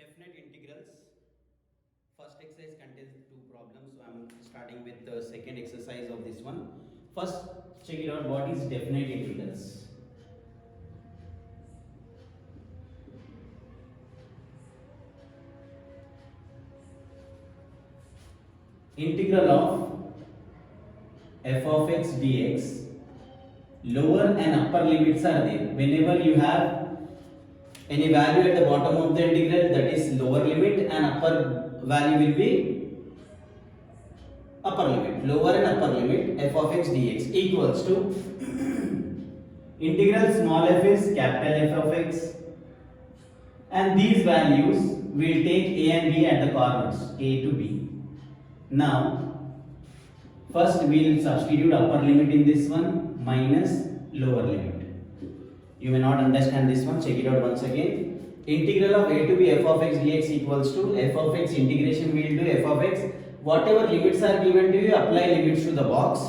Definite integrals. First exercise contains two problems, so I'm starting with the second exercise of this one. First, check it out. What is definite integrals? Integral of f of x dx. Lower and upper limits are there. Whenever you have any value at the bottom of the integral, that is lower limit, and upper value will be upper limit. Lower and upper limit f of x dx equals to integral small f is capital F of x, and these values will take a and b at the corners a to b. Now first we will substitute upper limit in this one minus lower limit. You may not understand this one, check it out once again. Integral of a to b f of x dx equals to f of x integration we will do f of x. Whatever limits are given to you, apply limits to the box.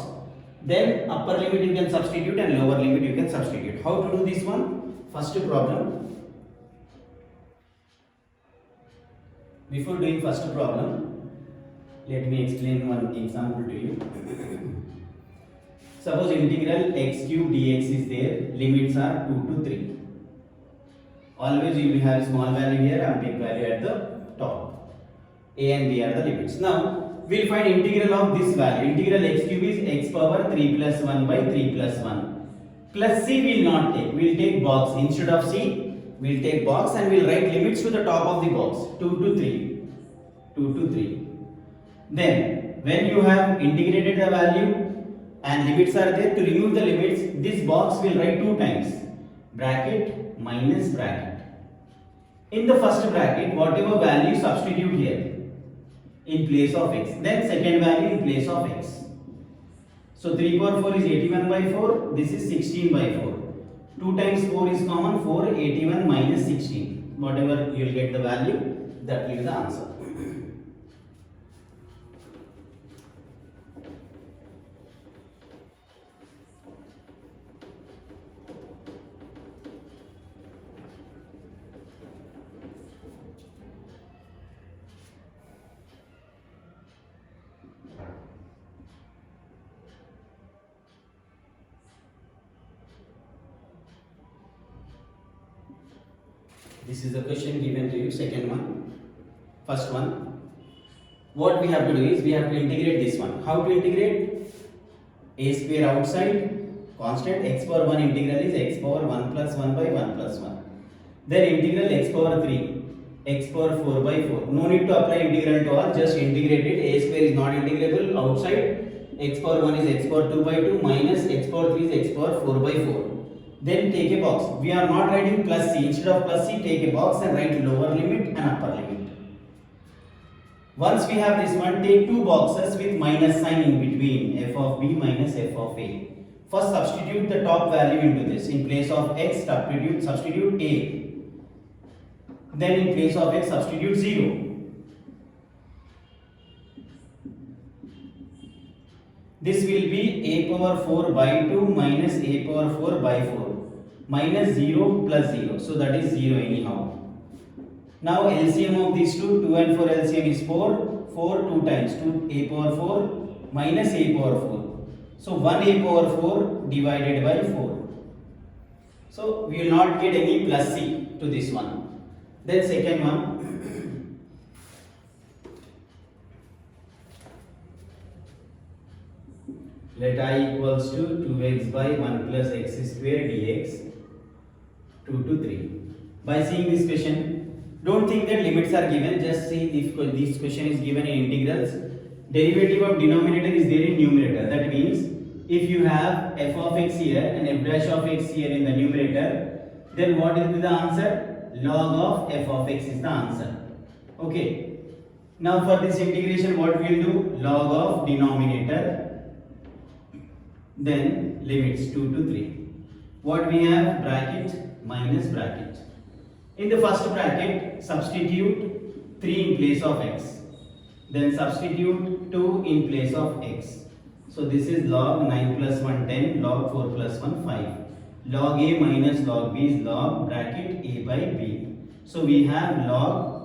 Then upper limit you can substitute and lower limit you can substitute. How to do this one? First problem. Before doing first problem, let me explain one example to you. Suppose integral x cube dx is there, limits are 2 to 3. Always you will have small value here and big value at the top. A and b are the limits. Now we will find integral of this value. Integral x cube is x power 3 plus 1 by 3 plus 1. Plus c we will not take. We will take box. Instead of c, we will take box and we will write limits to the top of the box. 2 to 3. 2 to 3. Then when you have integrated the value and limits are there, to remove the limits, this box will write 2 times. Bracket minus bracket. In the first bracket, whatever value substitute here in place of x. Then second value in place of x. So 3 power 4 is 81 by 4. This is 16 by 4. 2 times 4 is common. 4, 81 minus 16. Whatever you will get the value, that will be the answer. This is the question given to you, second one. First one, what we have to do is, we have to integrate this one. How to integrate? A square outside, constant, x power 1 integral is x power 1 plus 1 by 1 plus 1. Then integral x power 3, x power 4 by 4. No need to apply integral to all, just integrate it. A square is not integrable outside, x power 1 is x power 2 by 2 minus x power 3 is x power 4 by 4. Then take a box. We are not writing plus c. Instead of plus c, take a box and write lower limit and upper limit. Once we have this one, take two boxes with minus sign in between, f of b minus f of a. First substitute the top value into this. In place of x, substitute a. Then in place of x, substitute 0. This will be a power 4 by 2 minus a power 4 by 4. Minus 0 plus 0. So that is 0 anyhow. Now LCM of these two, 2 and 4 LCM is 4. 4 2 times 2 a power 4 minus a power 4. So 1 a power 4 divided by 4. So we will not get any plus c to this one. Then second one. Let I equals to 2x by 1 plus x square dx 2 to 3. By seeing this question, don't think that limits are given, just see if this question is given in integrals. Derivative of denominator is there in numerator. That means if you have f of x here and f dash of x here in the numerator, then what will be the answer? Log of f of x is the answer. Okay. Now for this integration, what we will do? Log of denominator, then limits 2 to 3. What we have? Bracket minus bracket. In the first bracket, substitute 3 in place of x. Then substitute 2 in place of x. So this is log 9 plus 1 10, log 4 plus 1 5. Log a minus log b is log bracket a by b. So we have log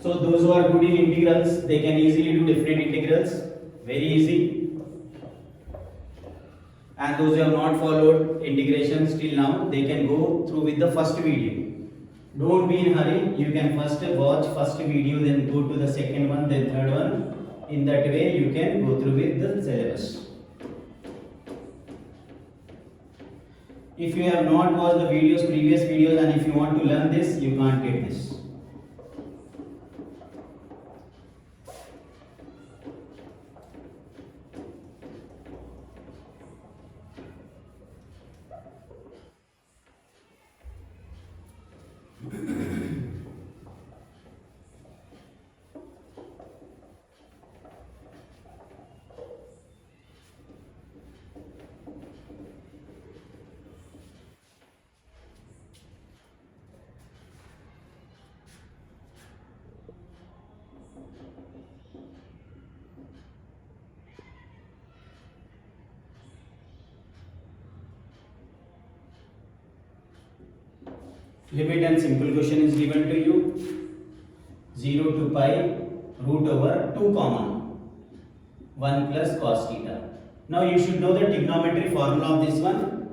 So those who are good in integrals, they can easily do definite integrals, very easy. And those who have not followed integrations till now, they can go through with the first video. Don't be in hurry. You can first watch first video, then go to the second one, then third one. In that way, you can go through with the syllabus. If you have not watched the videos, previous videos, and if you want to learn this, you can't get this. Limit and simple question is given to you. 0 to pi root over 2 common 1 plus cos theta. Now you should know the trigonometry formula of this one.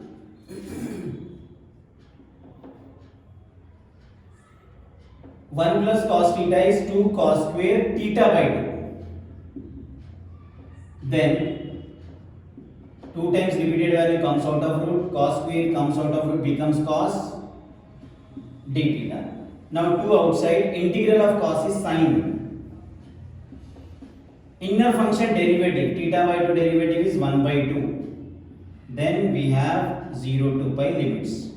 One plus cos theta is 2 cos square theta by 2. Then 2 times repeated value comes out of root, cos square comes out of root, becomes cos d theta. Now 2 outside, integral of cos is sine. Inner function derivative, theta by 2 derivative is 1 by 2. Then we have 0 to pi limits.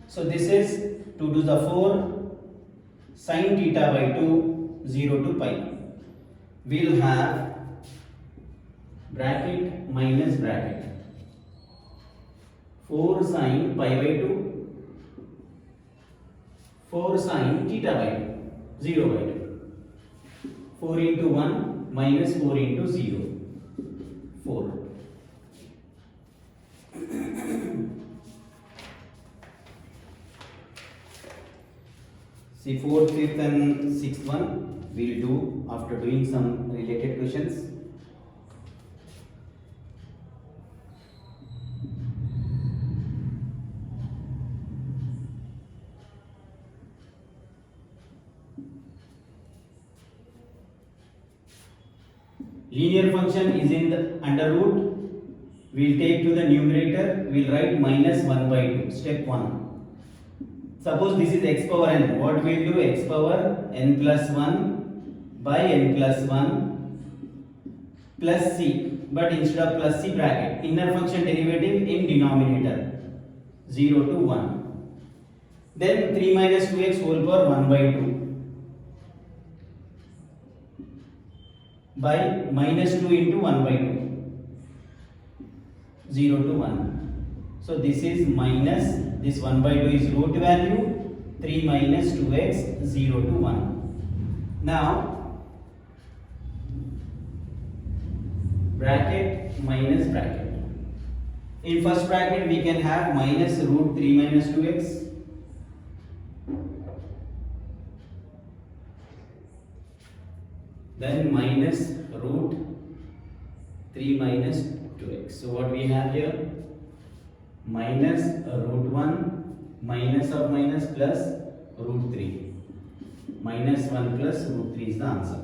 So this is 2 to the 4 sine theta by 2, 0 to pi. We'll have bracket minus bracket. 4 sine pi by 2, 4 sine theta by 2, 0 by 2. 4 into 1 minus 4 into 0, 4. See, 4th, 5th and 6th one we'll do after doing some related questions. Linear function is in the under root. We'll take to the numerator. We'll write minus 1 by 2. Step 1. Suppose this is x power n. What we'll do? X power n plus 1 by n plus 1 plus c. But instead of plus c bracket. Inner function derivative in denominator. 0 to 1. Then 3 minus 2x whole power 1 by 2. By minus 2 into 1 by 2, 0 to 1. So this is minus, this 1 by 2 is root value, 3 minus 2x, 0 to 1. Now, bracket minus bracket. In first bracket we can have minus root 3 minus 2x. Then minus root 3 minus 2x. So what we have here? Minus root 1 minus of minus plus root 3. Minus 1 plus root 3 is the answer.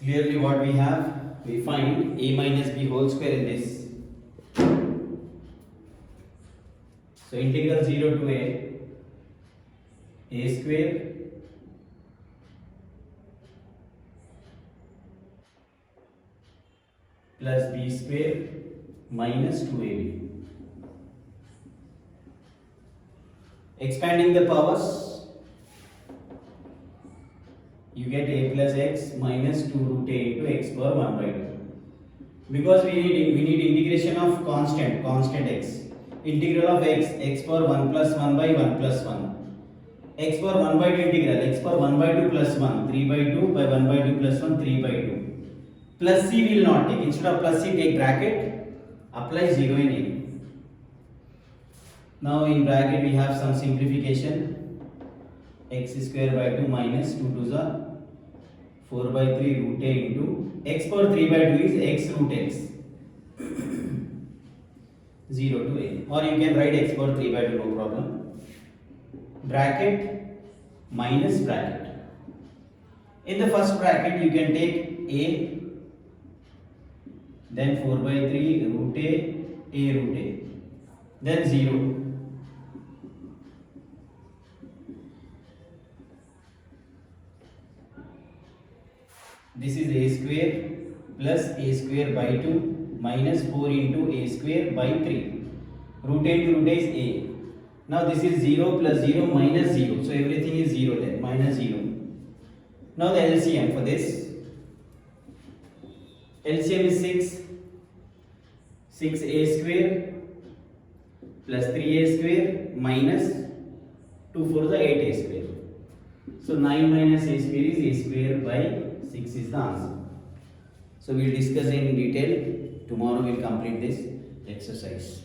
clearly what we have, we find a minus b whole square in this. So integral 0 to a square plus b square minus 2ab. Expanding the powers, you get a plus x minus 2 root a into x power 1 by 2. Because we need integration of constant x. Integral of x power 1 plus 1 by 1 plus 1. X power 1 by 2 integral, x power 1 by 2 plus 1, 3 by 2 by 1 by 2 plus 1, 3 by 2. Plus c will not take, instead of plus c take bracket, apply 0 in a. Now in bracket we have some simplification, x square by 2 minus 2 to the 4 by 3 root a into x power 3 by 2 is x root x 0 to a, or you can write x power 3 by 2, no problem. Bracket minus bracket. In the first bracket you can take a, then 4 by 3 root a root a, then 0. This is a square plus a square by 2 minus 4 into a square by 3. Root a into root a is a. Now this is 0 plus 0 minus 0. So everything is 0 then, minus 0. Now the LCM for this. LCM is 6. 6a square plus 3a square minus 2 for the 8a square. So 9 minus a square is a square by 6 is the answer. So we will discuss in detail. Tomorrow we will complete this exercise.